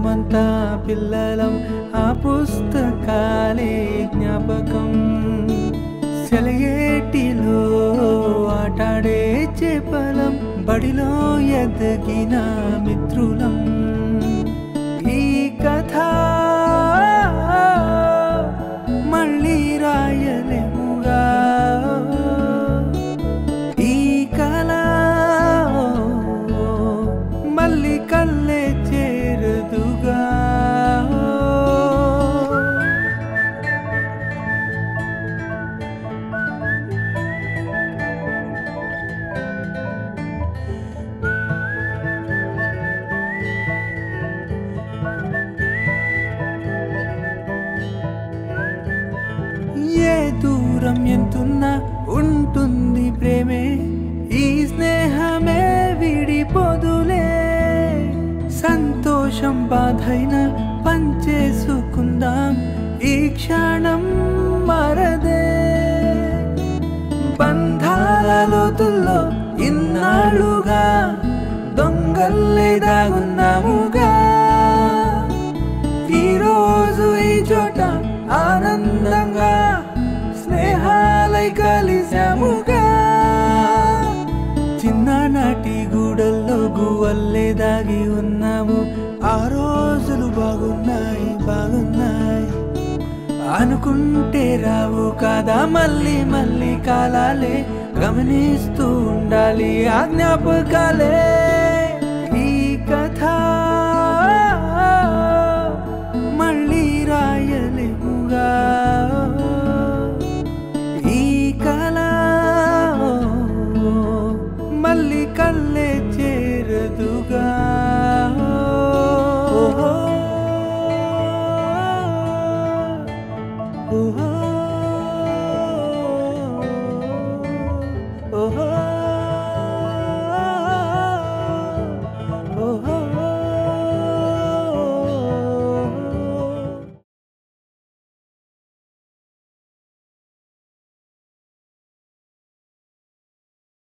లోకమంతా పిల్లలం ఆ పుస్తకాలే జ్ఞాపకం సెలయేటిలో ఆటాడే చేపలం బడిలో ఎదిగిన మిత్రులం ఈ కథ మళ్ళీ రాయలేముగా ఈ కళ మళ్ళీ కళ్ళే చేరదుగా ఏ దూరం ఎంతున్నా ఉంటుంది ప్రేమే ఈ స్నేహమే విడిపోదులే సంతోషం బాధైనా పంచేసుకుందాం ఈ క్షణం మరదే బంధాల లోతుల్లో ఇన్నాళ్ళుగా దొంగల్లే దాగున్నాముగా ఈరోజు ఈ చోట ఆనందంగా స్నేహాలై కలిసాముగా చిన్ననాటి గూడల్లో గువ్వల్లే దాగి ఉన్నాము ఆ రోజులు బాగున్నాయి బాగున్నాయి అనుకుంటే రావు కాదా మళ్ళీ మళ్ళీ కాలాలే గమనిస్తూ ఉండాలి ఆ జ్ఞాపకాలే ఈ కథ మళ్ళీ రాయలేముగా ఈ కళ మళ్ళీ కళ్ళే చేరదుగా ఓహో